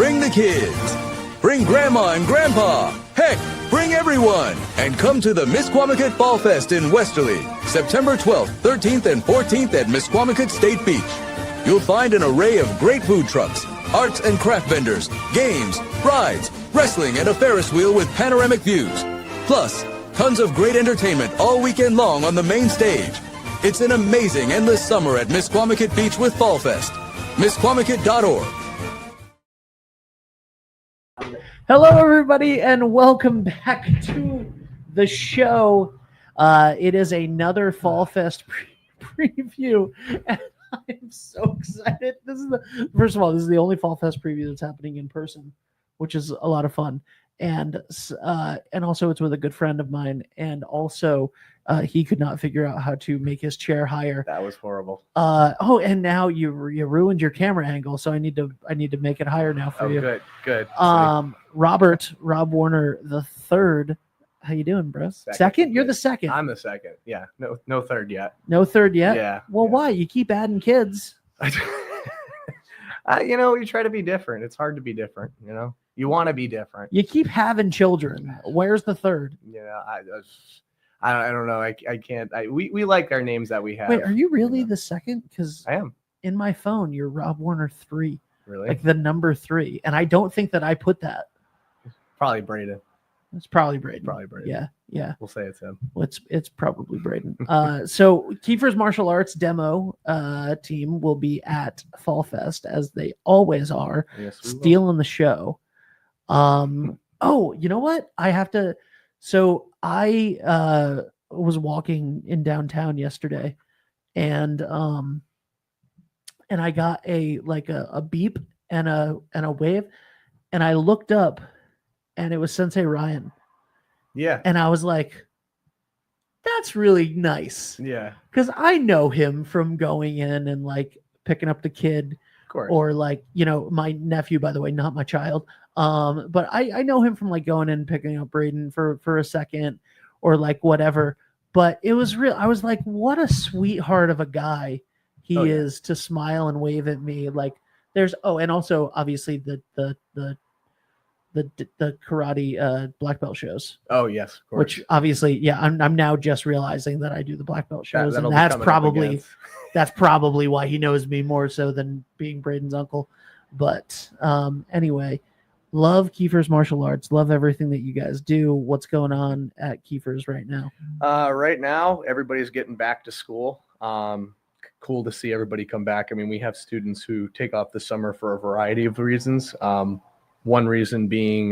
Bring the kids. Bring Grandma and Grandpa. Heck, bring everyone. And come to the Misquamicut Fallfest in Westerly, September 12th, 13th, and 14th at Misquamicut State Beach. You'll find an array of great food trucks, arts and craft vendors, games, rides, wrestling, and a Ferris wheel with panoramic views. Plus, tons of great entertainment all weekend long on the main stage. It's an amazing endless summer at Misquamicut Beach with Fallfest. Misquamicut.org. Hello, everybody, and welcome back to the show. It is another Fallfest preview, and I'm so excited. First of all, this is the only Fallfest preview that's happening in person, which is a lot of fun. And also it's with a good friend of mine, and also he could not figure out how to make his chair higher. That was horrible. And now you ruined your camera angle, so I need to make it higher now for you. Good. Rob Warner the third. How you doing, bro? Second? You're the second. I'm the second. Yeah. No third yet. No third yet? Yeah. Well, yeah. Why? You keep adding kids. You try to be different. It's hard to be different, You want to be different. You keep having children. Where's the third? Yeah, I don't know. I can't. We like our names that we have. Wait, are you really the second? Because I am. In my phone, you're Rob Warner 3. Really? Like the number 3. And I don't think that I put that. Probably Braden. It's probably Braden. Yeah. We'll say it's him. It's probably Braden. So Kiefer's martial arts demo team will be at Fallfest, as they always are, stealing the show. Oh, you know what? I have to. So I was walking in downtown yesterday, and I got a beep and a wave, and I looked up, and it was Sensei Ryan. Yeah. And I was like, that's really nice. Yeah. Because I know him from going in and picking up the kid. Of course. Or my nephew, by the way, not my child. But I know him from going in and picking up Braden for a second or whatever. But it was real. I was like, what a sweetheart of a guy he is to smile and wave at me. And also obviously the karate black belt shows. Oh yes, of course. Which obviously, I'm now just realizing that I do the black belt shows, and that's probably why he knows me more so than being Braden's uncle. But anyway, love Kiefer's martial arts. Love everything that you guys do. What's going on at Kiefer's right now? Right now, everybody's getting back to school. Cool to see everybody come back. I mean, we have students who take off the summer for a variety of reasons. One reason being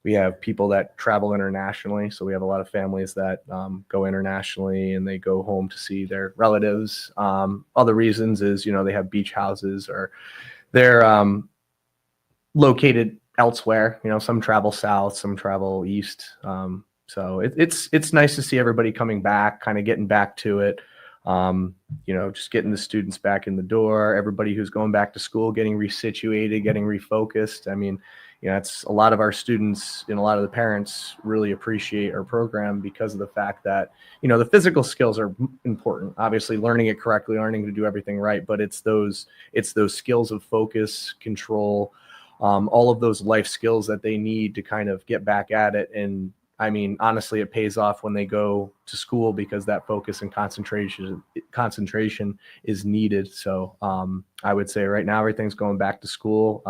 we have people that travel internationally. So we have a lot of families that go internationally and they go home to see their relatives. Other reasons is, they have beach houses or they're located elsewhere. Some travel south, some travel east. So it's nice to see everybody coming back, kind of getting back to it. Just getting the students back in the door, everybody who's going back to school, getting resituated, getting refocused. I mean, it's a lot of our students and a lot of the parents really appreciate our program because of the fact that, the physical skills are important, obviously learning it correctly, learning to do everything right, but it's those skills of focus, control, all of those life skills that they need to kind of get back at it. And I mean, honestly, it pays off when they go to school because that focus and concentration is needed. So I would say right now, everything's going back to school.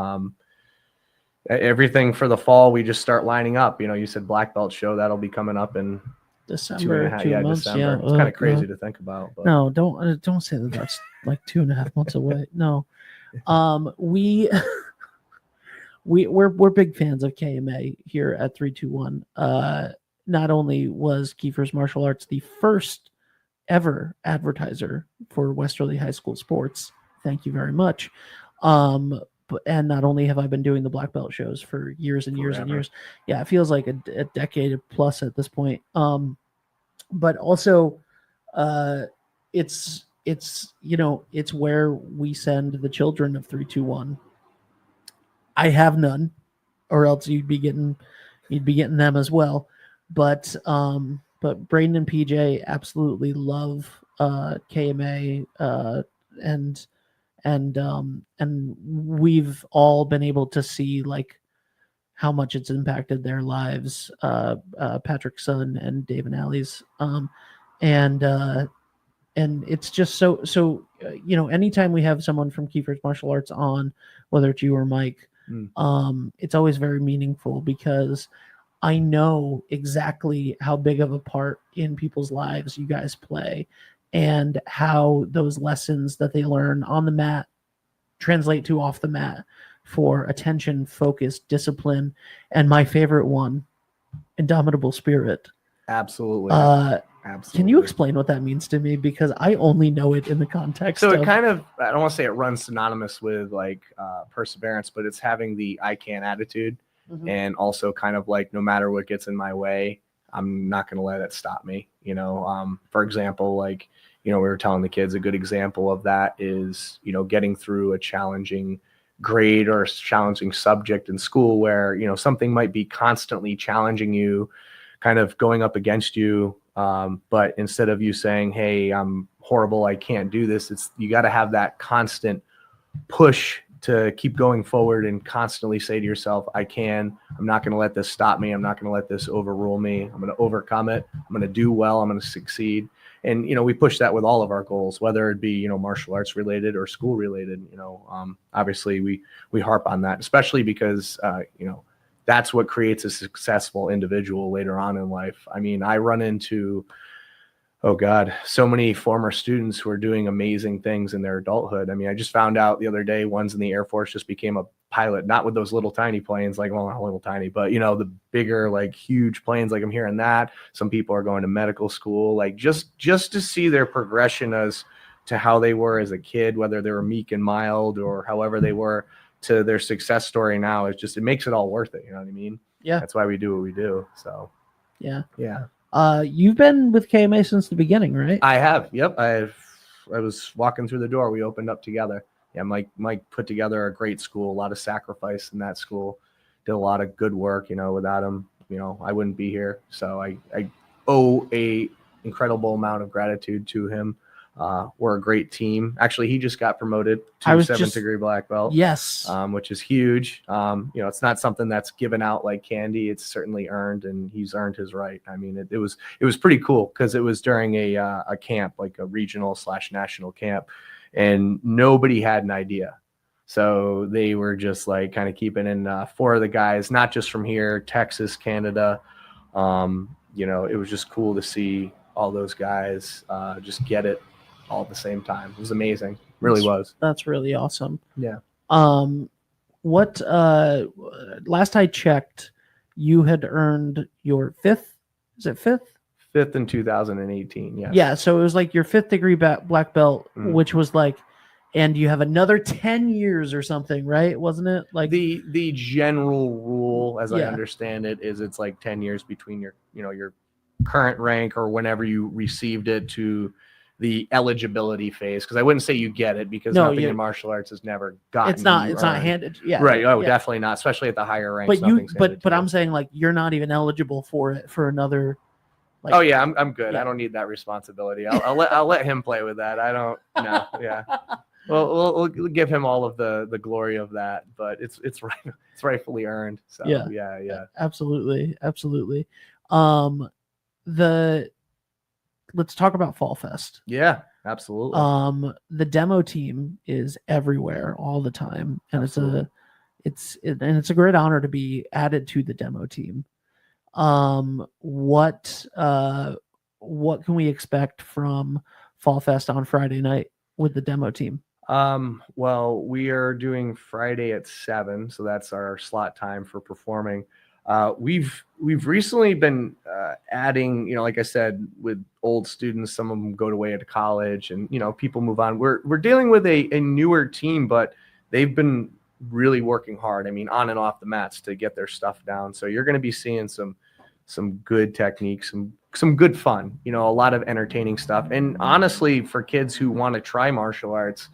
Everything for the fall, we just start lining up. You said black belt show, that'll be coming up in December. Months, December. Yeah. It's kind of crazy to think about. But. No, don't say that. That's 2.5 months away. No, We're big fans of KMA here at 321. Not only was Kiefer's Martial Arts the first ever advertiser for Westerly High School sports, thank you very much. And not only have I been doing the black belt shows for years and years and years. Yeah, it feels like a decade plus at this point. But also, it's where we send the children of 321. I have none, or else you'd be getting them as well. But Braden and PJ absolutely love KMA and and we've all been able to see like how much it's impacted their lives, Patrick's son and Dave and Allie's, and it's just so anytime we have someone from Kiefer's Martial Arts on, whether it's you or Mike, it's always very meaningful because I know exactly how big of a part in people's lives you guys play, and how those lessons that they learn on the mat translate to off the mat for attention, focus, discipline, and my favorite one, indomitable spirit. Absolutely. Absolutely. Can you explain what that means to me? Because I only know it in the context. So it kind of, I don't want to say it runs synonymous with like perseverance, but it's having the I can attitude, and also kind of like, no matter what gets in my way, I'm not going to let it stop me. For example, like, we were telling the kids, a good example of that is, getting through a challenging grade or a challenging subject in school where, something might be constantly challenging you, kind of going up against you. But instead of you saying, hey, I'm horrible, I can't do this, you got to have that constant push to keep going forward and constantly say to yourself, I'm not going to let this stop me. I'm not going to let this overrule me. I'm going to overcome it. I'm going to do well. I'm going to succeed. And, we push that with all of our goals, whether it be, martial arts related or school related. Obviously we harp on that, especially because, that's what creates a successful individual later on in life. I mean, I run into, so many former students who are doing amazing things in their adulthood. I mean, I just found out the other day, one's in the Air Force, just became a pilot, not with those little tiny planes, like, well, not little tiny, but the bigger, like huge planes, like I'm hearing that. Some people are going to medical school, like just to see their progression as to how they were as a kid, whether they were meek and mild or however they were, to their success story now. It's just, it makes it all worth it. You know what I mean? Yeah. That's why we do what we do. So yeah. Yeah. You've been with KMA since the beginning, right? I have. Yep. I was walking through the door. We opened up together. Yeah. Mike put together a great school, a lot of sacrifice in that school, did a lot of good work. Without him, I wouldn't be here. So I owe a incredible amount of gratitude to him. We're a great team. Actually, he just got promoted to seventh degree black belt. Yes. Which is huge. It's not something that's given out like candy. It's certainly earned, and he's earned his right. I mean, it was pretty cool because it was during a camp, like a regional / national camp, and nobody had an idea. So they were just like kind of keeping in 4 of the guys, not just from here, Texas, Canada. It was just cool to see all those guys just get it all at the same time. It was amazing. Really was. That's really awesome. Yeah. What last I checked, you had earned your 5th? Is it 5th? 5th in 2018. Yes. Yeah. So it was like your 5th degree black belt, which was like, and you have another 10 years or something, right? Wasn't it like the general rule, as I understand it, is it's like 10 years between your current rank or whenever you received it to the eligibility phase, because I wouldn't say you get it, because nothing in martial arts has never gotten. It's not handed. Yeah. Right. Oh, definitely not. Especially at the higher ranks. But I'm saying like you're not even eligible for it for another. Like, oh yeah, I'm good. Yeah. I don't need that responsibility. I'll let him play with that. I don't know. Yeah. Well, we'll give him all of the glory of that, but it's rightfully earned. So yeah. Absolutely. Let's talk about Fallfest. Yeah, absolutely. The demo team is everywhere all the time, and it's a great honor to be added to the demo team. What can we expect from Fallfest on Friday night with the demo team? Well, we are doing Friday at 7, so that's our slot time for performing. We've recently been adding, like I said, with old students. Some of them go away to college, and people move on. We're dealing with a newer team, but they've been really working hard. I mean, on and off the mats to get their stuff down. So you're going to be seeing some good techniques, some good fun. A lot of entertaining stuff. And honestly, for kids who want to try martial arts,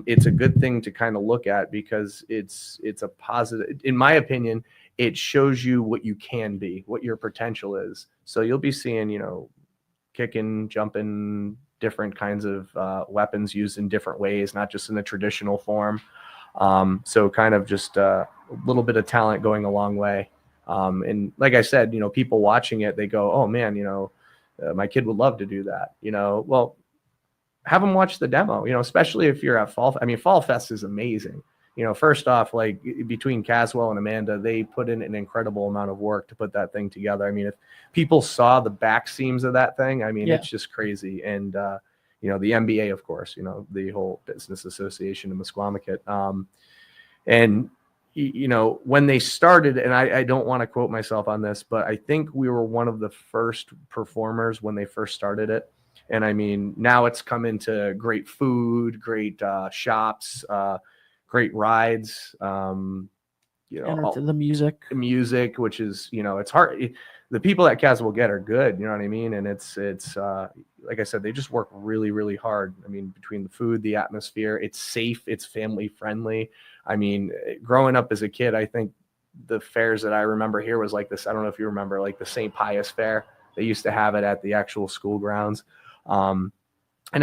it's a good thing to kind of look at, because it's a positive, in my opinion. It shows you what you can be, what your potential is. So you'll be seeing, kicking, jumping, different kinds of weapons used in different ways, not just in the traditional form. So kind of just a little bit of talent going a long way. And like I said, people watching it, they go, oh man, my kid would love to do that, well, have them watch the demo, especially if you're at Fall Fest is amazing. First off, like between Caswell and Amanda, they put in an incredible amount of work to put that thing together. I mean, if people saw the back seams of that thing, I mean, it's just crazy. And, the MBA, of course, the whole business association in Misquamicut. And, when they started, and I don't want to quote myself on this, but I think we were one of the first performers when they first started it. And I mean, now it's come into great food, great shops, great rides, the music, which is, it's hard. The people that Caswell get are good. You know what I mean? And it's like I said, they just work really, really hard. I mean, between the food, the atmosphere, it's safe, it's family friendly. I mean, growing up as a kid, I think the fairs that I remember here was like this. I don't know if you remember, like the St. Pius Fair. They used to have it at the actual school grounds. And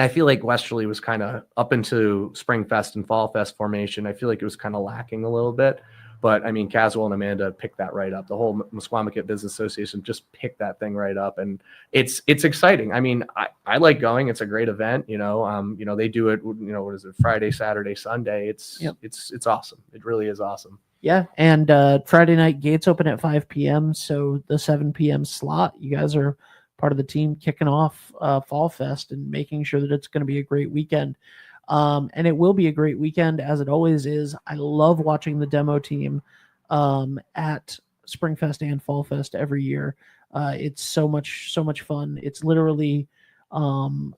I feel like Westerly was kind of up into Spring Fest and Fall Fest formation. I feel like it was kind of lacking a little bit. But I mean, Caswell and Amanda picked that right up. The whole Misquamicut Business Association just picked that thing right up, and it's exciting. I mean, I like going. It's a great event. They do it. What is it? Friday, Saturday, Sunday. It's awesome. It really is awesome. Yeah, and Friday night gates open at 5 p.m. So the 7 p.m. slot, you guys are part of the team kicking off Fall Fest and making sure that it's going to be a great weekend. And it will be a great weekend, as it always is. I love watching the demo team at Springfest and Fall Fest every year. It's so much fun. It's literally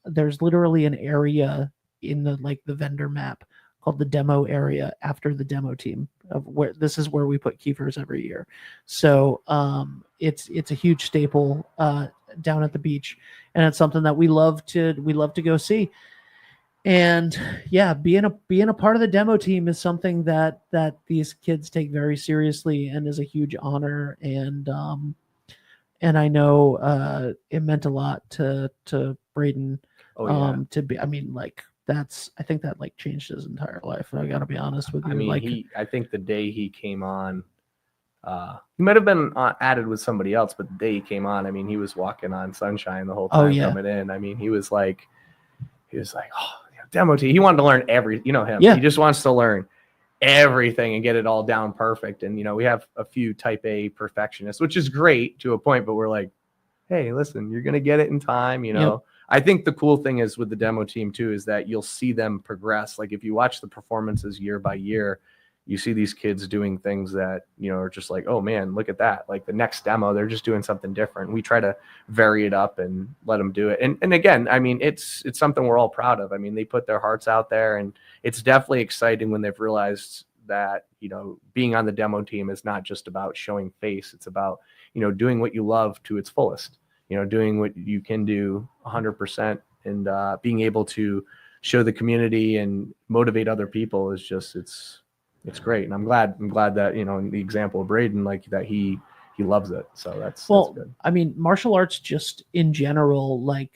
there's literally an area in the vendor map called the demo area after the demo team, of where this is where we put Kiefers every year. So it's a huge staple down at the beach, and it's something that we love to go see. And yeah, being a part of the demo team is something that these kids take very seriously and is a huge honor. And I know it meant a lot to Braden to be. I mean, like I think that like changed his entire life. I got to be honest with you. I mean, I think the day he came on, he might have been added with somebody else, but the day he came on, I mean, he was walking on sunshine the whole time coming in. I mean, he was like, oh. Demo team. He wanted to learn him. Yeah. He just wants to learn everything and get it all down perfect. And, we have a few type A perfectionists, which is great to a point, but we're like, hey, listen, you're going to get it in time. Yep. I think the cool thing is with the demo team too, is that you'll see them progress. Like if you watch the performances year by year, you see these kids doing things that, are just like, oh man, look at that. Like the next demo, they're just doing something different. We try to vary it up and let them do it. And again, I mean, it's something we're all proud of. I mean, they put their hearts out there, and it's definitely exciting when they've realized that, being on the demo team is not just about showing face. It's about, doing what you love to its fullest, doing what you can do 100%, and being able to show the community and motivate other people is just, it's great. And I'm glad that, in the example of Braden, like that he loves it. So that's good. I mean, martial arts just in general, like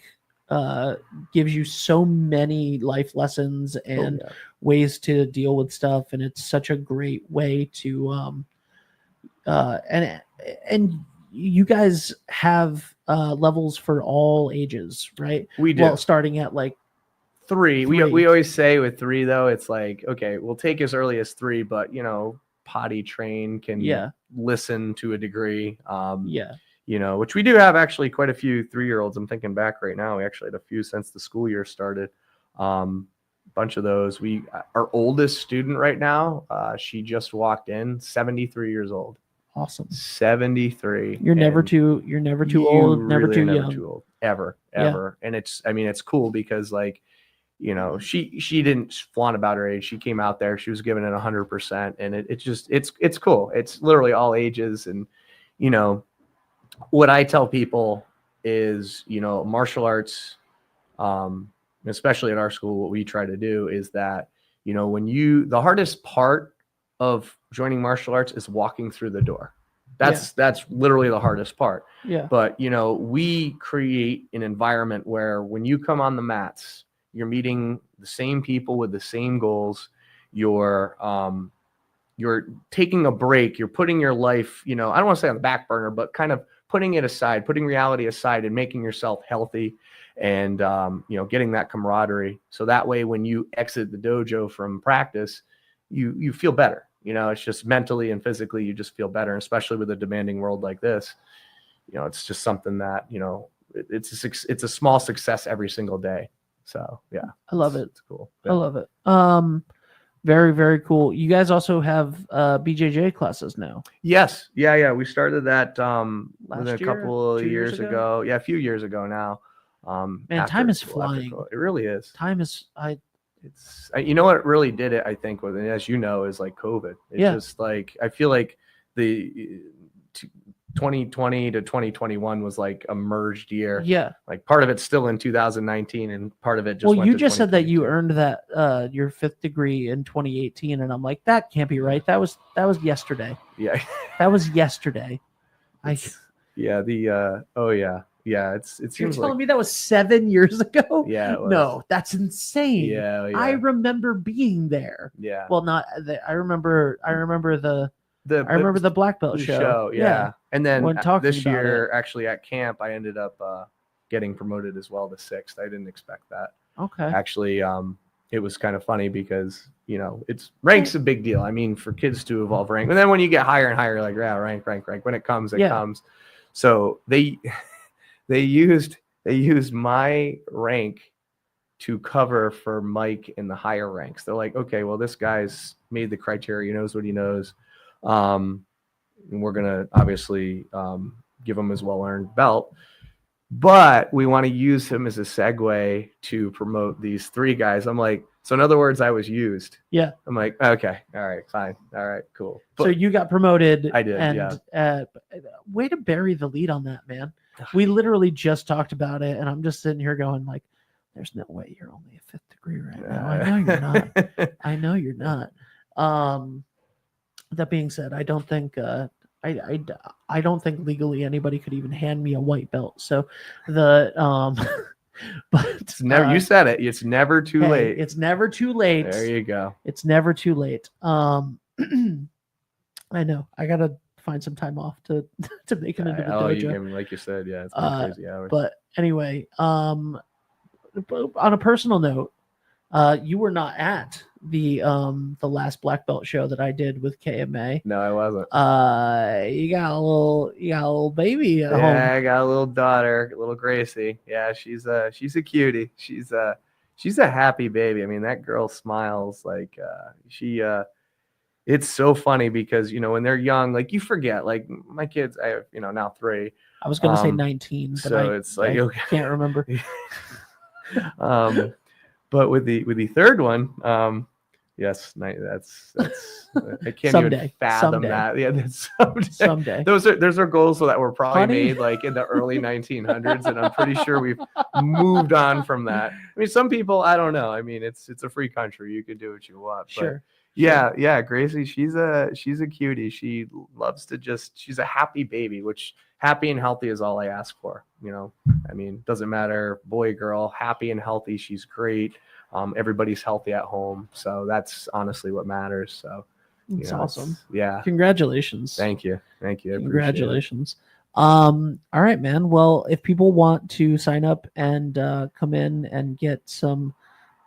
gives you so many life lessons and ways to deal with stuff. And it's such a great way to, and you guys have levels for all ages, right? We do. Well, starting at like 3. We always say with 3 though, it's like, okay, we'll take as early as 3, but potty train can listen to a degree. Which we do have actually quite a few 3-year-olds. I'm thinking back right now. We actually had a few since the school year started. Bunch of those. Our oldest student right now, she just walked in, 73 years old. Awesome. 73. You're never too old, never too young. Too old. Ever. And it's cool because like, she didn't flaunt about her age. She came out there, she was giving it 100%. And it's cool. It's literally all ages. And, what I tell people is, martial arts, especially at our school, what we try to do is that, the hardest part of joining martial arts is walking through the door. That's literally the hardest part. Yeah. But, you know, we create an environment where when you come on the mats, you're meeting the same people with the same goals. You're taking a break. You're putting your life, you know, I don't want to say on the back burner, but kind of putting it aside, putting reality aside and making yourself healthy and, you know, getting that camaraderie. So that way, when you exit the dojo from practice, you feel better. You know, it's just mentally and physically, you just feel better, especially with a demanding world like this. You know, it's just something that, you know, it's a small success every single day. So yeah, I love it. It's cool. I love it. Very, very cool. You guys also have BJJ classes now. Yes. Yeah. We started that Last a year? couple of 2 years ago. Yeah, a few years ago now. Man, time is flying. It really is. Time is It's you know what really did it, I think, with, and as you know, is like COVID. It's just like, I feel like the 2020 to 2021 was like a merged year. Yeah. Like part of it's still in 2019 and part of it just well, went you to just said that you 2022. earned that your 5th degree in 2018, and I'm like, that can't be right. That was yesterday. Yeah. That was yesterday. Yeah, it You're seems telling like me that was 7 years ago? Yeah, it was. No, that's insane. Yeah. I remember being there. Yeah. Well, not I remember the black belt show. Yeah. And then When talking this about year, actually at camp, I ended up getting promoted as well to 6th. I didn't expect that. Okay. Actually, it was kind of funny because, you know, it's rank's a big deal. I mean, for kids to evolve rank. And then when you get higher and higher, like, yeah, rank. When it comes, it comes. So they used my rank to cover for Mike in the higher ranks. They're like, okay, well, this guy's made the criteria, he knows what he knows. And we're gonna obviously give him his well-earned belt. But we want to use him as a segue to promote these 3 guys. I'm like, so in other words, I was used. Yeah. I'm like, okay, all right, fine. All right, cool. But so you got promoted. I did, and, way to bury the lead on that, man. We literally just talked about it, and I'm just sitting here going like, there's no way you're only a 5th degree right now. I know you're not. I know you're not. That being said, I don't think I don't think legally anybody could even hand me a white belt. So but it's never, you said it. It's never too late. It's never too late. There you go. It's never too late. I know. I gotta find some time off to make it into the dojo. You can, like you said, it's been crazy hours. But anyway, on a personal note, you were not at the last black belt show that I did with KMA. No, I wasn't. You got a little baby at home. Yeah, I got a little daughter, little Gracie. Yeah, she's a cutie. She's a happy baby. I mean, that girl smiles like it's so funny because, you know, when they're young, like you forget, like my kids, I have, you know, now 3. I was going to say 19, but so it's like, I can't remember. But with the 3rd one, yes, that's I can't even fathom that. Yeah, that's someday. Those are goals that were probably made like in the early 1900s, and I'm pretty sure we've moved on from that. I mean, some people, I don't know. I mean, it's a free country. You can do what you want. Sure. But yeah, Gracie, she's a cutie. She loves to she's a happy baby, which happy and healthy is all I ask for. You know, I mean, doesn't matter, boy, girl, happy and healthy. She's great. Everybody's healthy at home. So that's honestly what matters. So it's awesome. Yeah. Congratulations. Thank you. Congratulations. All right, man. Well, if people want to sign up and come in and get some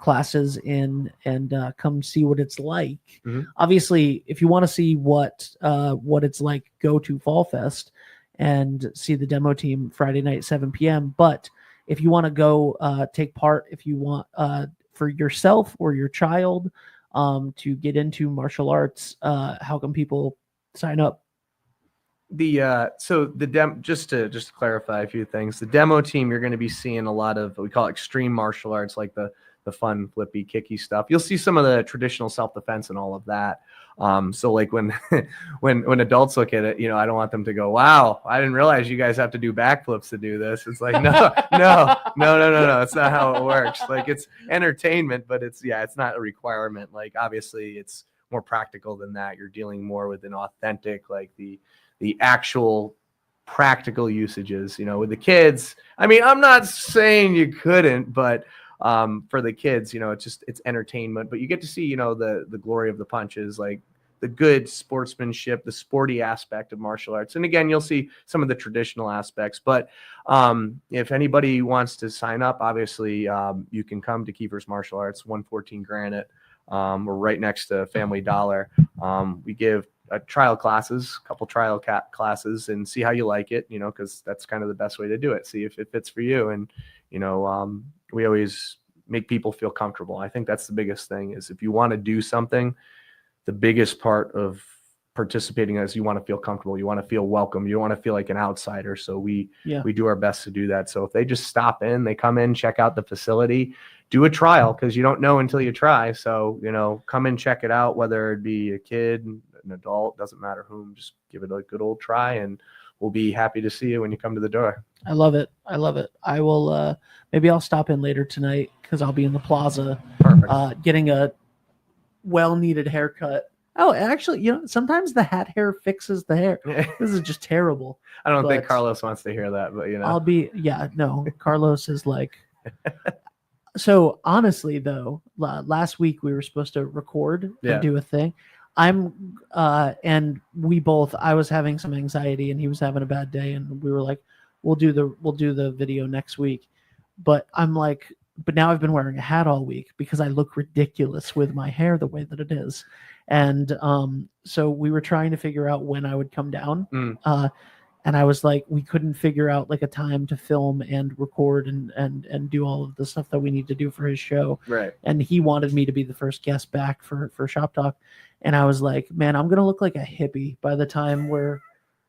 classes in and come see what it's like. Mm-hmm. Obviously, if you want to see what it's like, go to Fallfest and see the demo team Friday night, 7 p.m. But if you want to go take part, if you want for yourself or your child to get into martial arts, how can people sign up? So the just to clarify a few things, the demo team, you're going to be seeing a lot of what we call extreme martial arts, like the fun flippy kicky stuff. You'll see some of the traditional self-defense and all of that. So like when adults look at it, you know, I don't want them to go, wow, I didn't realize you guys have to do backflips to do this. It's like, no. That's not how it works. Like, it's entertainment, but it's not a requirement. Like, obviously more practical than that. You're dealing more with an authentic, like the actual practical usages, with the kids. I mean, I'm not saying you couldn't, but for the kids, it's entertainment, but you get to see, the glory of the punches, like the good sportsmanship, the sporty aspect of martial arts. And again, you'll see some of the traditional aspects, but if anybody wants to sign up, obviously you can come to Kiefer's Martial Arts, 114 Granite. We're right next to Family Dollar. We give trial classes, a couple trial classes, and see how you like it, because that's kind of the best way to do it. See if it fits for you. And, we always make people feel comfortable. I think that's the biggest thing, is if you want to do something, the biggest part of participating is you want to feel comfortable. You want to feel welcome. You want to feel like an outsider. So we do our best to do that. So if they just stop in, they come in, check out the facility, do a trial, because you don't know until you try. So, come and check it out, whether it be a kid, an adult, doesn't matter whom, just give it a good old try, and we'll be happy to see you when you come to the door. I love it. I will, maybe I'll stop in later tonight, because I'll be in the plaza. Perfect. Getting a well-needed haircut. Oh, actually, sometimes the hat hair fixes the hair. This is just terrible. I don't think Carlos wants to hear that, but Carlos is like, so honestly though, last week we were supposed to record and do a thing. And I was having some anxiety and he was having a bad day, and we were like, we'll do the video next week. But I'm like, but now I've been wearing a hat all week because I look ridiculous with my hair the way that it is. And so we were trying to figure out when I would come down. And I was like, we couldn't figure out like a time to film and record and do all of the stuff that we need to do for his show. Right. And he wanted me to be the first guest back for Shop Talk. And I was like, man, I'm going to look like a hippie by the time we're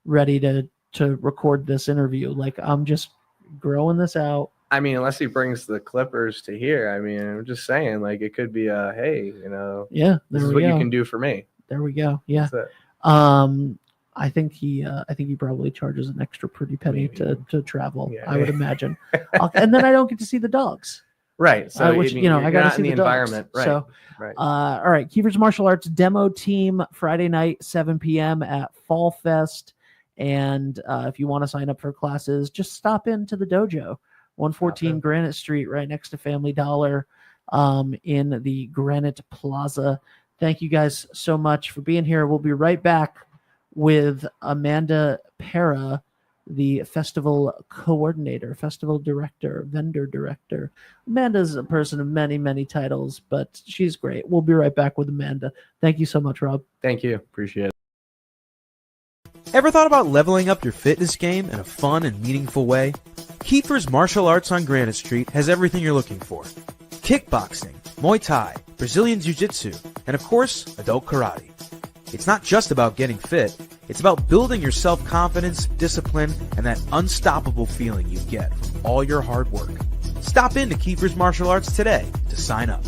ready to record this interview. Like, I'm just growing this out. I mean, unless he brings the clippers to here, I mean, I'm just saying, like, it could be hey, this is what you can do for me. There we go. Yeah. I think he probably charges an extra pretty penny to travel. Yeah. I would imagine. And then I don't get to see the dogs. Right. So I got to see the environment. Right. So, right. All right. Kiefer's Martial Arts demo team Friday night, 7 p.m. at Fallfest. And if you want to sign up for classes, just stop into the dojo, 114 Granite Street, right next to Family Dollar, in the Granite Plaza. Thank you guys so much for being here. We'll be right back with Amanda Para, the festival coordinator, festival director, vendor director. Amanda's a person of many, many titles, but she's great. We'll be right back with Amanda. Thank you so much, Rob. Thank you. Appreciate it. Ever thought about leveling up your fitness game in a fun and meaningful way? Kiefer's Martial Arts on Granite Street has everything you're looking for. Kickboxing, Muay Thai, Brazilian Jiu-Jitsu, and of course, adult karate. It's not just about getting fit, it's about building your self-confidence, discipline, and that unstoppable feeling you get from all your hard work. Stop into Kiefer's Martial Arts today to sign up.